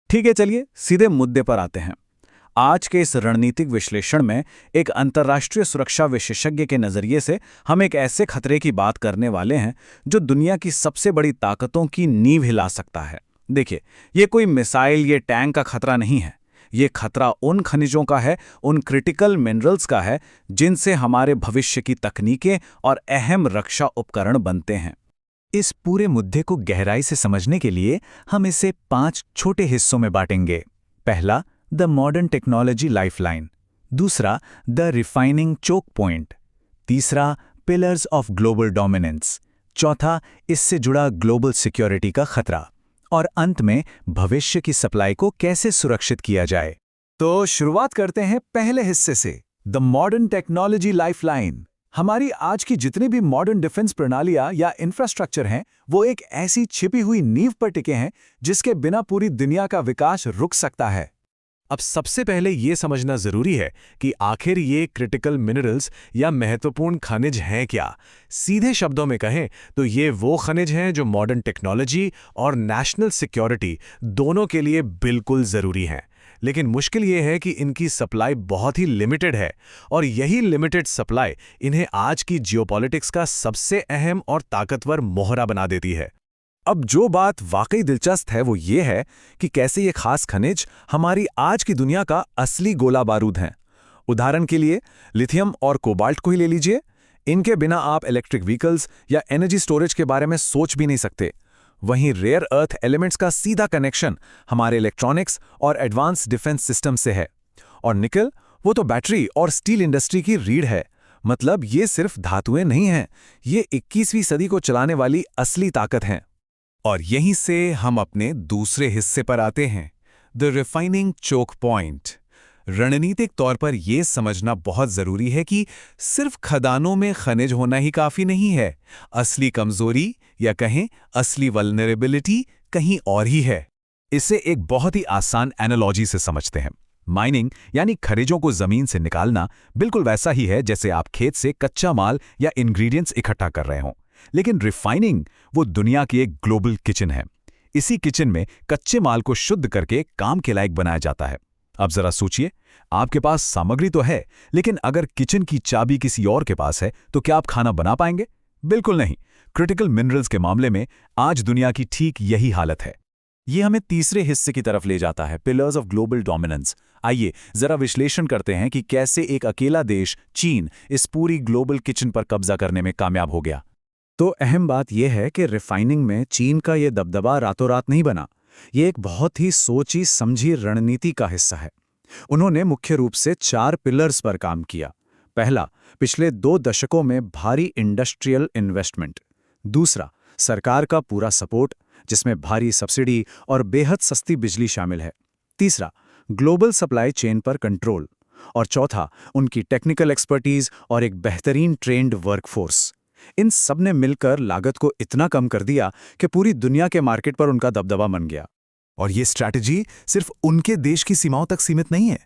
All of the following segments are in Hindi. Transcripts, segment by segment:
ठीक है, चलिए सीधे मुद्दे पर आते हैं। आज के इस रणनीतिक विश्लेषण में एक अंतर्राष्ट्रीय सुरक्षा विशेषज्ञ के नजरिए से हम एक ऐसे खतरे की बात करने वाले हैं जो दुनिया की सबसे बड़ी ताकतों की नींव हिला सकता है। देखिए, ये कोई मिसाइल, ये टैंक का खतरा नहीं है। ये खतरा उन खनिजों का है, उन क्रिटिकल मिनरल्स का है जिनसे हमारे भविष्य की तकनीकें और अहम रक्षा उपकरण बनते हैं। इस पूरे मुद्दे को गहराई से समझने के लिए हम इसे 5 छोटे हिस्सों में बांटेंगे। पहला, द मॉडर्न टेक्नोलॉजी लाइफलाइन। दूसरा, द रिफाइनिंग चोक पॉइंट। तीसरा, पिलर्स ऑफ ग्लोबल डोमिनेंस। चौथा, इससे जुड़ा ग्लोबल सिक्योरिटी का खतरा। और अंत में, भविष्य की सप्लाई को कैसे सुरक्षित किया जाए। तो शुरुआत करते हैं पहले हिस्से से, द मॉडर्न टेक्नोलॉजी लाइफलाइन। हमारी आज की जितनी भी मॉडर्न डिफेंस प्रणालियां या इंफ्रास्ट्रक्चर हैं, वो एक ऐसी छिपी हुई नींव पर टिके हैं जिसके बिना पूरी दुनिया का विकास रुक सकता है। अब सबसे पहले ये समझना जरूरी है कि आखिर ये क्रिटिकल मिनरल्स या महत्वपूर्ण खनिज हैं क्या। सीधे शब्दों में कहें तो ये वो खनिज हैं जो मॉडर्न टेक्नोलॉजी और नेशनल सिक्योरिटी दोनों के लिए बिल्कुल जरूरी हैं। लेकिन मुश्किल ये है कि इनकी सप्लाई बहुत ही लिमिटेड है, और यही लिमिटेड सप्लाई इन्हें आज की जियोपॉलिटिक्स का सबसे अहम और ताकतवर मोहरा बना देती है। अब जो बात वाकई दिलचस्प है वो ये है कि कैसे ये खास खनिज हमारी आज की दुनिया का असली गोला बारूद हैं। उदाहरण के लिए लिथियम और कोबाल्ट को ही ले लीजिए। इनके बिना आप इलेक्ट्रिक व्हीकल्स या एनर्जी स्टोरेज के बारे में सोच भी नहीं सकते। वहीं रेयर अर्थ एलिमेंट्स का सीधा कनेक्शन हमारे इलेक्ट्रॉनिक्स और एडवांस डिफेंस सिस्टम से है। और निकल, वो तो बैटरी और स्टील इंडस्ट्री की रीढ़ है। मतलब ये सिर्फ धातुएं नहीं हैं, ये 21वीं सदी को चलाने वाली असली ताकत हैं। और यहीं से हम अपने दूसरे हिस्से पर आते हैं, द रिफाइनिंग चोक पॉइंट। रणनीतिक तौर पर यह समझना बहुत जरूरी है कि सिर्फ खदानों में खनिज होना ही काफी नहीं है। असली कमजोरी या कहें असली वल्नरेबिलिटी कहीं और ही है। इसे एक बहुत ही आसान एनालॉजी से समझते हैं। माइनिंग यानी खनिजों को जमीन से निकालना बिल्कुल वैसा ही है जैसे आप खेत से कच्चा माल या इंग्रेडिएंट्स इकट्ठा कर रहे हों। लेकिन रिफाइनिंग वो दुनिया की एक ग्लोबल किचन है। इसी किचन में कच्चे माल को शुद्ध करके काम के लायक बनाया जाता है। अब जरा सोचिए, आपके पास सामग्री तो है, लेकिन अगर किचन की चाबी किसी और के पास है तो क्या आप खाना बना पाएंगे? बिल्कुल नहीं। क्रिटिकल मिनरल्स के मामले में आज दुनिया की ठीक यही हालत है। ये हमें तीसरे हिस्से की तरफ ले जाता है, पिलर्स ऑफ ग्लोबल डोमिनेंस। आइए जरा विश्लेषण करते हैं कि कैसे एक अकेला देश, चीन, इस पूरी ग्लोबल किचन पर कब्जा करने में कामयाब हो गया। तो अहम बात यह है कि रिफाइनिंग में चीन का ये दबदबा रातों रात नहीं बना। ये एक बहुत ही सोची समझी रणनीति का हिस्सा है। उन्होंने मुख्य रूप से 4 पिलर्स पर काम किया। पहला, पिछले 2 दशकों में भारी इंडस्ट्रियल इन्वेस्टमेंट। दूसरा, सरकार का पूरा सपोर्ट, जिसमें भारी सब्सिडी और बेहद सस्ती बिजली शामिल है। तीसरा, ग्लोबल सप्लाई चेन पर कंट्रोल। और चौथा, उनकी टेक्निकल एक्सपर्टीज और एक बेहतरीन ट्रेंड वर्कफोर्स। इन सब ने मिलकर लागत को इतना कम कर दिया कि पूरी दुनिया के मार्केट पर उनका दबदबा बन गया। और ये स्ट्रैटेजी सिर्फ उनके देश की सीमाओं तक सीमित नहीं है।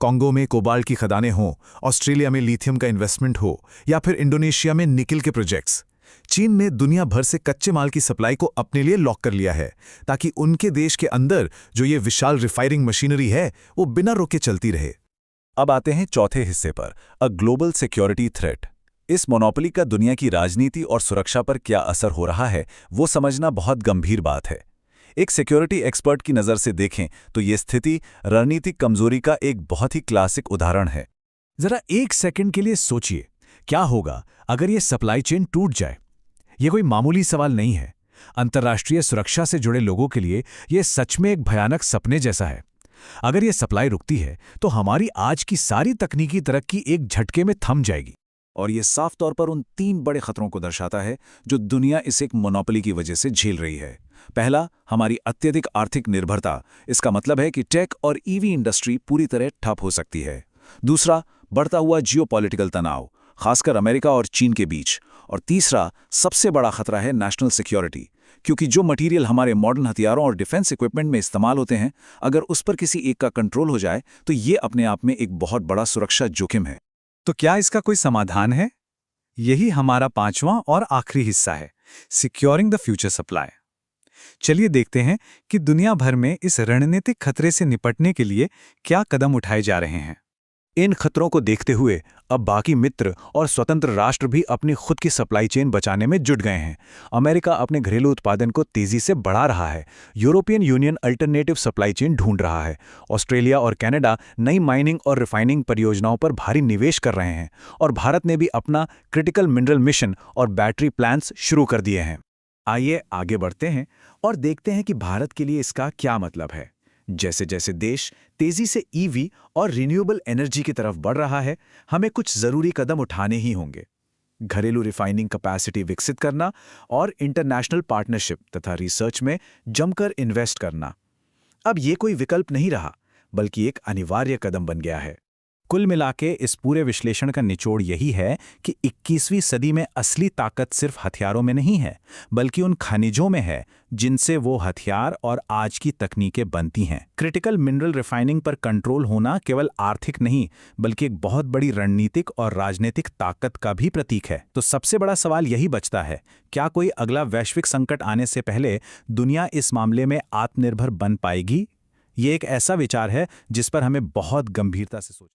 कांगो में कोबाल्ट की खदानें हों, ऑस्ट्रेलिया में लिथियम का इन्वेस्टमेंट हो, या फिर इंडोनेशिया में निकल के प्रोजेक्ट्स, चीन ने दुनिया भर से कच्चे माल की सप्लाई को अपने लिए लॉक कर लिया है, ताकि उनके देश के अंदर जो ये विशाल रिफाइनिंग मशीनरी है वो बिना रोके चलती रहे। अब आते हैं चौथे हिस्से पर, अ ग्लोबल सिक्योरिटी थ्रेट। इस मोनोपोली का दुनिया की राजनीति और सुरक्षा पर क्या असर हो रहा है, वो समझना बहुत गंभीर बात है। एक सिक्योरिटी एक्सपर्ट की नज़र से देखें तो ये स्थिति रणनीतिक कमजोरी का एक बहुत ही क्लासिक उदाहरण है। जरा एक सेकंड के लिए सोचिए, क्या होगा अगर ये सप्लाई चेन टूट जाए? ये कोई मामूली सवाल नहीं है। अंतर्राष्ट्रीय सुरक्षा से जुड़े लोगों के लिए ये सच में एक भयानक सपने जैसा है। अगर ये सप्लाई रुकती है तो हमारी आज की सारी तकनीकी तरक्की एक झटके में थम जाएगी। और ये साफ तौर पर उन 3 बड़े खतरों को दर्शाता है जो दुनिया इस एक मोनोपोली की वजह से झेल रही है। पहला, हमारी अत्यधिक आर्थिक निर्भरता। इसका मतलब है कि टेक और ईवी इंडस्ट्री पूरी तरह ठप हो सकती है। दूसरा, बढ़ता हुआ जियोपॉलिटिकल तनाव, खासकर अमेरिका और चीन के बीच। और तीसरा, सबसे बड़ा खतरा है नेशनल सिक्योरिटी, क्योंकि जो मटेरियल हमारे मॉडर्न हथियारों और डिफेंस इक्विपमेंट में इस्तेमाल होते हैं, अगर उस पर किसी एक का कंट्रोल हो जाए तो ये अपने आप में एक बहुत बड़ा सुरक्षा जोखिम है। तो क्या इसका कोई समाधान है? यही हमारा 5वां और आखिरी हिस्सा है, सिक्योरिंग द फ्यूचर सप्लाई। चलिए देखते हैं कि दुनिया भर में इस रणनीतिक खतरे से निपटने के लिए क्या कदम उठाए जा रहे हैं। इन खतरों को देखते हुए अब बाकी मित्र और स्वतंत्र राष्ट्र भी अपनी खुद की सप्लाई चेन बचाने में जुट गए हैं। अमेरिका अपने घरेलू उत्पादन को तेजी से बढ़ा रहा है। European union alternative supply chain ढूंढ रहा है। ऑस्ट्रेलिया और कनाडा नई माइनिंग और रिफाइनिंग परियोजनाओं पर भारी निवेश कर रहे हैं। और भारत ने भी अपना क्रिटिकल मिनरल मिशन और बैटरी प्लांट्स शुरू कर दिए हैं। आइए आगे बढ़ते हैं और देखते हैं कि भारत के लिए इसका क्या मतलब है। जैसे जैसे देश तेजी से ईवी और रिन्यूएबल एनर्जी की तरफ बढ़ रहा है, हमें कुछ जरूरी कदम उठाने ही होंगे। घरेलू रिफाइनिंग कैपेसिटी विकसित करना और इंटरनेशनल पार्टनरशिप तथा रिसर्च में जमकर इन्वेस्ट करना। अब ये कोई विकल्प नहीं रहा, बल्कि एक अनिवार्य कदम बन गया है। कुल मिलाके इस पूरे विश्लेषण का निचोड़ यही है कि 21वीं सदी में असली ताकत सिर्फ हथियारों में नहीं है, बल्कि उन खनिजों में है जिनसे वो हथियार और आज की तकनीकें बनती हैं। क्रिटिकल मिनरल रिफाइनिंग पर कंट्रोल होना केवल आर्थिक नहीं, बल्कि एक बहुत बड़ी रणनीतिक और राजनीतिक ताकत का भी प्रतीक है। तो सबसे बड़ा सवाल यही बचता है, क्या कोई अगला वैश्विक संकट आने से पहले दुनिया इस मामले में आत्मनिर्भर बन पाएगी? ये एक ऐसा विचार है जिस पर हमें बहुत गंभीरता से सोचना